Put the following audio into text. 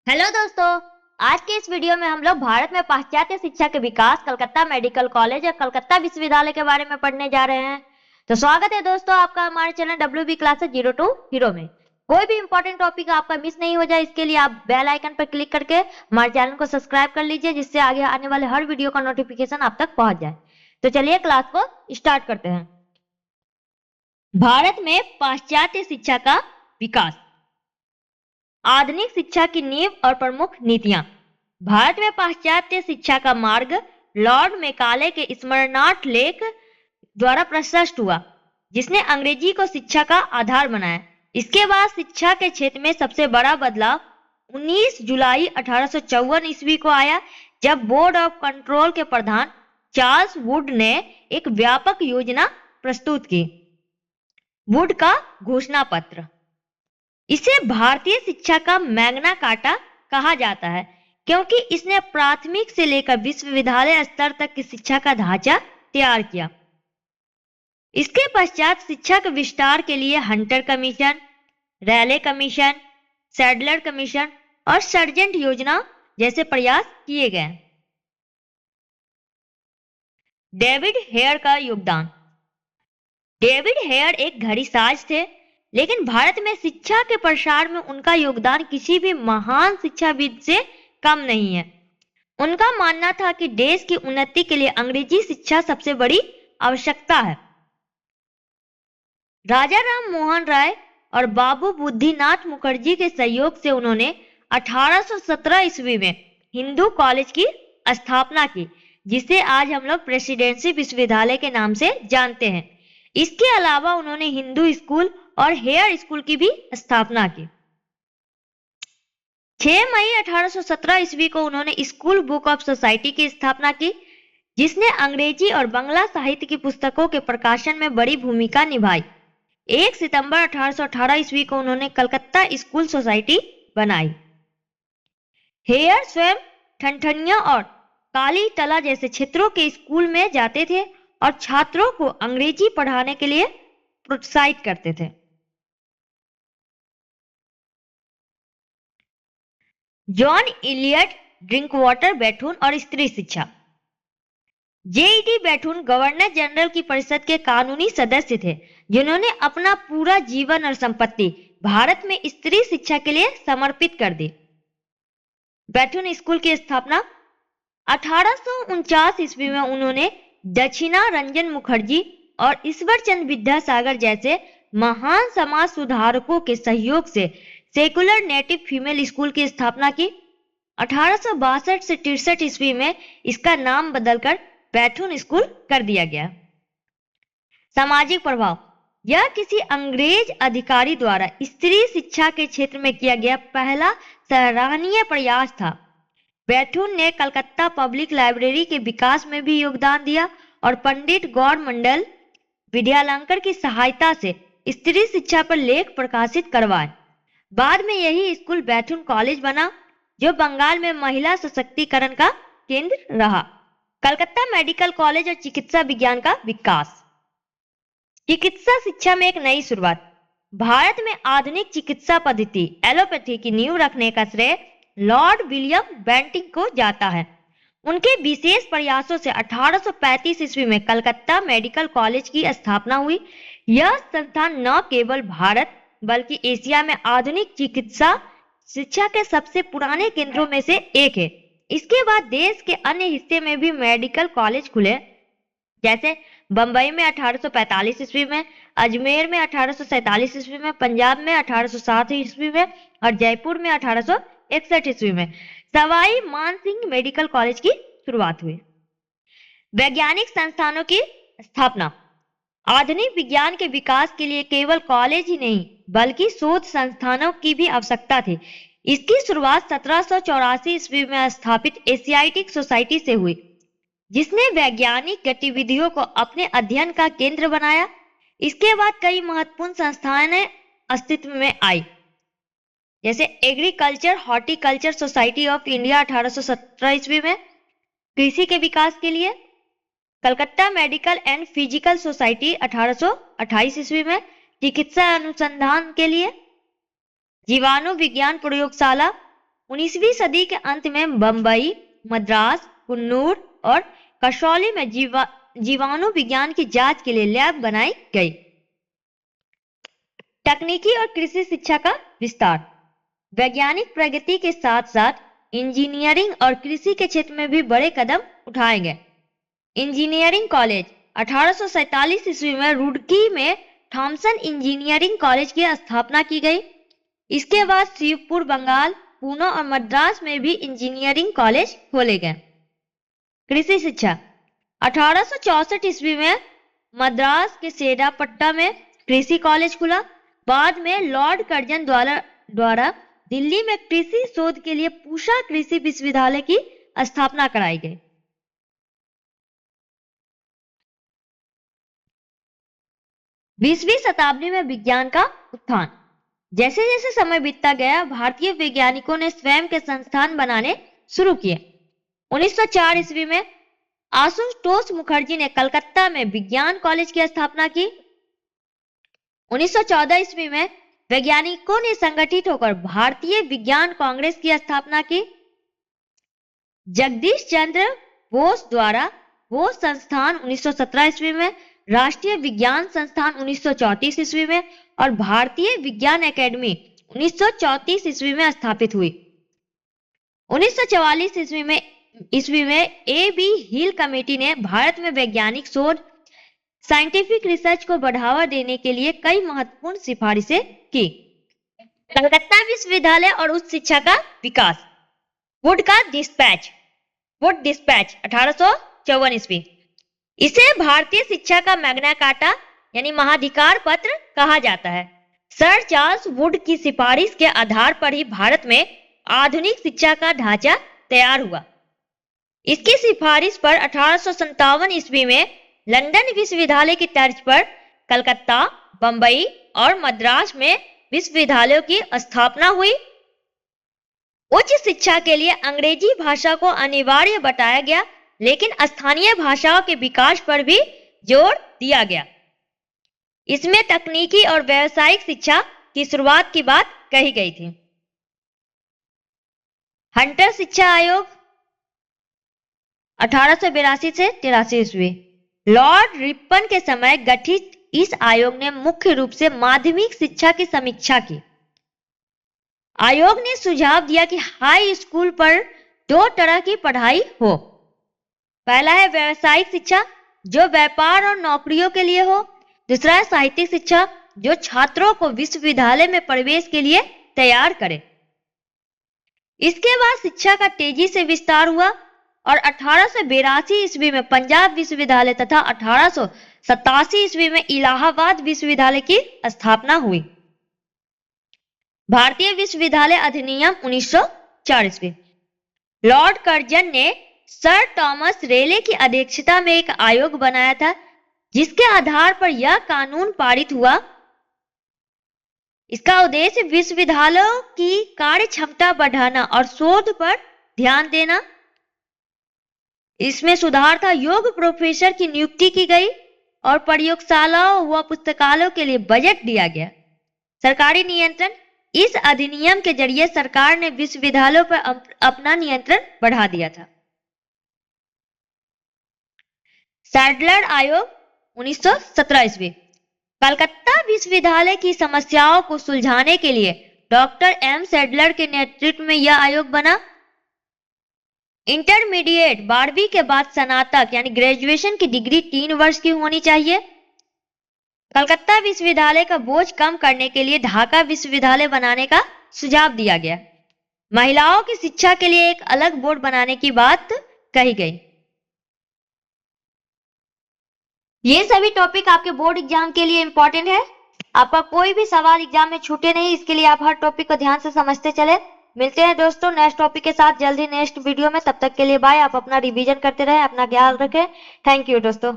Hello दोस्तों। आज के इस वीडियो में हम लोग भारत में पाश्चात्य शिक्षा के विकास, कलकत्ता मेडिकल कॉलेज और कलकत्ता विश्वविद्यालय के बारे में पढ़ने जा रहे हैं। तो स्वागत है दोस्तों आपका हमारे चैनल WB क्लासेस 02 हीरो में। कोई भी इंपॉर्टेंट टॉपिक आपका मिस नहीं हो जाए, इसके लिए आप बेल आइकन पर क्लिक करके हमारे चैनल को सब्सक्राइब कर लीजिए, जिससे आगे आने वाले हर वीडियो का नोटिफिकेशन आप तक पहुंच जाए। तो चलिए क्लास को स्टार्ट करते हैं। भारत में पाश्चात्य शिक्षा का विकास, आधुनिक शिक्षा की नींव और प्रमुख नीतियां। भारत में पाश्चात्य शिक्षा का मार्ग लॉर्ड मैकाले के स्मरणार्थ लेख द्वारा प्रशस्त हुआ, जिसने अंग्रेजी को शिक्षा का आधार बनाया। इसके बाद शिक्षा के क्षेत्र में सबसे बड़ा बदलाव 19 जुलाई 1854 ईस्वी को आया, जब बोर्ड ऑफ कंट्रोल के प्रधान चार्ल्स वुड ने एक व्यापक योजना प्रस्तुत की, वुड का घोषणा पत्र। इसे भारतीय शिक्षा का मैग्ना कार्टा कहा जाता है, क्योंकि इसने प्राथमिक से लेकर विश्वविद्यालय स्तर तक की शिक्षा का ढांचा तैयार किया। इसके पश्चात शिक्षा के विस्तार के लिए Hunter commission, Raleigh commission, Sadler commission और सर्जेंट योजना जैसे प्रयास किए गए। डेविड हेयर का योगदान। डेविड हेयर एक घड़ीसाज थे, लेकिन भारत में शिक्षा के प्रसार में उनका योगदान किसी भी महान शिक्षाविद से कम नहीं है। उनका मानना था कि देश की उन्नति के लिए अंग्रेजी शिक्षा सबसे बड़ी आवश्यकता है। राजा राम मोहन राय और बाबू बुद्धिनाथ मुखर्जी के सहयोग से उन्होंने 1817 ईस्वी में हिंदू कॉलेज की स्थापना की, जिसे आज हम लोग प्रेसिडेंसी विश्वविद्यालय के नाम से जानते हैं। इसके अलावा उन्होंने हिंदू स्कूल और हेयर स्कूल की भी स्थापना की। 6 मई 1817 ईस्वी को उन्होंने स्कूल बुक ऑफ सोसाइटी की स्थापना की, जिसने अंग्रेजी और बांग्ला साहित्य की पुस्तकों के प्रकाशन में बड़ी भूमिका निभाई। 1 सितंबर 1818 ईस्वी को उन्होंने कलकत्ता स्कूल सोसाइटी बनाई। हेयर स्वयं ठनठनिया और काली तला जैसे क्षेत्रों के स्कूल में जाते थे और छात्रों को अंग्रेजी पढ़ाने के लिए प्रोत्साहित करते थे। जॉन इलियट ड्रिंकवाटर बैठून और स्त्री शिक्षा। JED बैठून गवर्नर जनरल की परिषद के कानूनी सदस्य थे, जिन्होंने अपना पूरा जीवन और संपत्ति भारत में स्त्री शिक्षा के लिए समर्पित कर दी। बैठून स्कूल की स्थापना 1849 ईस्वी में उन्होंने दक्षिणा रंजन मुखर्जी और ईश्वरचंद विद्यासागर जैसे महान समाज सुधारकों के सहयोग से सेकुलर नेटिव फीमेल स्कूल की स्थापना की। 1862 से 63 ईस्वी में इसका नाम बदलकर बैठून स्कूल कर दिया गया। सामाजिक प्रभाव। यह किसी अंग्रेज अधिकारी द्वारा स्त्री शिक्षा के क्षेत्र में किया गया पहला सराहनीय प्रयास था। बैठून ने कलकत्ता पब्लिक लाइब्रेरी के विकास में भी योगदान दिया और पंडित गौर मंडल विद्यालंकर की सहायता से स्त्री शिक्षा पर लेख प्रकाशित करवाए। बाद में यही स्कूल बैठून कॉलेज बना, जो बंगाल में महिला सशक्तिकरण का केंद्र रहा। कलकत्ता मेडिकल कॉलेज और चिकित्सा विज्ञान का विकास। चिकित्सा शिक्षा में एक नई शुरुआत। भारत में आधुनिक चिकित्सा पद्धति एलोपैथी की नींव रखने का श्रेय लॉर्ड विलियम बेंटिंक को जाता है। उनके विशेष प्रयासों से 1835 ईस्वी में कलकत्ता मेडिकल कॉलेज की स्थापना हुई। यह संस्थान न केवल भारत बल्कि एशिया में आधुनिक चिकित्सा शिक्षा के सबसे पुराने केंद्रों में से एक है। इसके बाद देश के अन्य हिस्से में भी मेडिकल कॉलेज खुले, जैसे बंबई में 1845 ईस्वी में, अजमेर में 1847 ईस्वी में, पंजाब में 1860 ईस्वी में और जयपुर में 1861 ईस्वी में सवाई मानसिंह मेडिकल कॉलेज की शुरुआत हुई। वैज्ञानिक संस्थानों की स्थापना। आधुनिक विज्ञान के विकास के लिए केवल कॉलेज ही नहीं बल्कि शोध संस्थानों की भी आवश्यकता थी। इसकी शुरुआत 1784 ईस्वी में स्थापित एशियाटिक सोसाइटी से हुई, जिसने वैज्ञानिक गतिविधियों को अपने अध्ययन का केंद्र बनाया। इसके बाद कई महत्वपूर्ण संस्थाएं अस्तित्व में आई, जैसे agriculture horticulture society of India 1817 ईस्वी में कृषि के विकास के लिए, Calcutta medical and physical society 1828 ईस्वी में चिकित्सा अनुसंधान के लिए, जीवाणु विज्ञान प्रयोगशाला 19वीं सदी के अंत में बंबई, मद्रास, कुन्नूर और कसौली में जीवाणु विज्ञान की जांच के लिए लैब बनाई गई। तकनीकी और कृषि शिक्षा का विस्तार। वैज्ञानिक प्रगति के साथ साथ इंजीनियरिंग और कृषि के क्षेत्र में भी बड़े कदम उठाए गए। इंजीनियरिंग कॉलेज 1847 ईस्वी में रुड़की में थॉमसन इंजीनियरिंग कॉलेज की स्थापना की गई। इसके बाद शिवपुर, बंगाल, पुणे और मद्रास में भी इंजीनियरिंग कॉलेज खोले गए। कृषि शिक्षा 1864 ईस्वी में मद्रास के सेरापट्टा में कृषि कॉलेज खुला। बाद में लॉर्ड कर्जन द्वारा दिल्ली में कृषि शोध के लिए पूसा कृषि विश्वविद्यालय की स्थापना कराई गई। बीसवीं शताब्दी में विज्ञान का उत्थान। जैसे जैसे समय बीतता गया, भारतीय वैज्ञानिकों ने स्वयं के संस्थान बनाने शुरू किए। 1904 ईस्वी में आशुतोष मुखर्जी ने कलकत्ता में विज्ञान कॉलेज की स्थापना की। 1914 ईस्वी में वैज्ञानिकों ने संगठित होकर भारतीय विज्ञान कांग्रेस की स्थापना की। जगदीश चंद्र बोस द्वारा बोस संस्थान 1917 ईस्वी में, राष्ट्रीय विज्ञान संस्थान 1934 ईस्वी में और भारतीय विज्ञान एकेडमी 1934 ईस्वी में स्थापित हुई। 1944 ईस्वी में ए.बी. हिल कमेटी ने भारत में वैज्ञानिक शोध, साइंटिफिक रिसर्च को बढ़ावा देने के लिए कई महत्वपूर्ण सिफारिशें की। कलकत्ता विश्वविद्यालय और उच्च शिक्षा का विकास। वुड डिस्पैच 1854 ईस्वी। इसे भारतीय शिक्षा का मैग्ना कार्टा यानी महाधिकार पत्र कहा जाता है। सर चार्ल्स वुड की सिफारिश के आधार पर ही भारत में आधुनिक शिक्षा का ढांचा तैयार हुआ। इसकी सिफारिश पर 1857 ईस्वी में लंदन विश्वविद्यालय की तर्ज पर कलकत्ता, बंबई और मद्रास में विश्वविद्यालयों की स्थापना हुई। उच्च शिक्षा के लिए अंग्रेजी भाषा को अनिवार्य बताया गया, लेकिन स्थानीय भाषाओं के विकास पर भी जोर दिया गया। इसमें तकनीकी और व्यावसायिक शिक्षा की शुरुआत की बात कही गई थी। हंटर शिक्षा आयोग 1882 से 83 ईस्वी। लॉर्ड रिपन के समय गठित इस आयोग ने मुख्य रूप से माध्यमिक शिक्षा की समीक्षा की। आयोग ने सुझाव दिया कि हाई स्कूल पर 2 तरह की पढ़ाई हो। पहला है व्यावसायिक शिक्षा, जो व्यापार और नौकरियों के लिए हो। दूसरा है साहित्यिक शिक्षा, जो छात्रों को विश्वविद्यालय में प्रवेश के लिए तैयार करे। इसके बाद शिक्षा का तेजी से विस्तार हुआ और 1882 ईस्वी में पंजाब विश्वविद्यालय तथा 1887 ईस्वी में इलाहाबाद विश्वविद्यालय की स्थापना हुई। भारतीय विश्वविद्यालय अधिनियम 1904 ईस्वी। लॉर्ड कर्जन ने सर थॉमस रेले की अध्यक्षता में एक आयोग बनाया था, जिसके आधार पर यह कानून पारित हुआ। इसका उद्देश्य विश्वविद्यालयों की कार्य क्षमता बढ़ाना और शोध पर ध्यान देना। इसमें सुधार था। योग्य प्रोफेसर की नियुक्ति की गई और प्रयोगशालाओं व पुस्तकालयों के लिए बजट दिया गया। सरकारी नियंत्रण। इस अधिनियम के जरिए सरकार ने विश्वविद्यालयों पर अपना नियंत्रण बढ़ा दिया था। सैडलर आयोग 1917 ईस्वी। कलकत्ता विश्वविद्यालय की समस्याओं को सुलझाने के लिए डॉक्टर एम सैडलर के नेतृत्व में यह आयोग बना। इंटरमीडिएट 12वीं के बाद स्नातक यानी ग्रेजुएशन की डिग्री 3 वर्ष की होनी चाहिए। कलकत्ता विश्वविद्यालय का बोझ कम करने के लिए ढाका विश्वविद्यालय बनाने का सुझाव दिया गया। महिलाओं की शिक्षा के लिए एक अलग बोर्ड बनाने की बात कही गई। ये सभी टॉपिक आपके बोर्ड एग्जाम के लिए इंपॉर्टेंट है। आपका कोई भी सवाल एग्जाम में छूटे नहीं, इसके लिए आप हर टॉपिक को ध्यान से समझते चले। मिलते हैं दोस्तों नेक्स्ट टॉपिक के साथ जल्दी नेक्स्ट वीडियो में। तब तक के लिए बाय। आप अपना रिवीजन करते रहें, अपना ख्याल रखें। थैंक यू दोस्तों।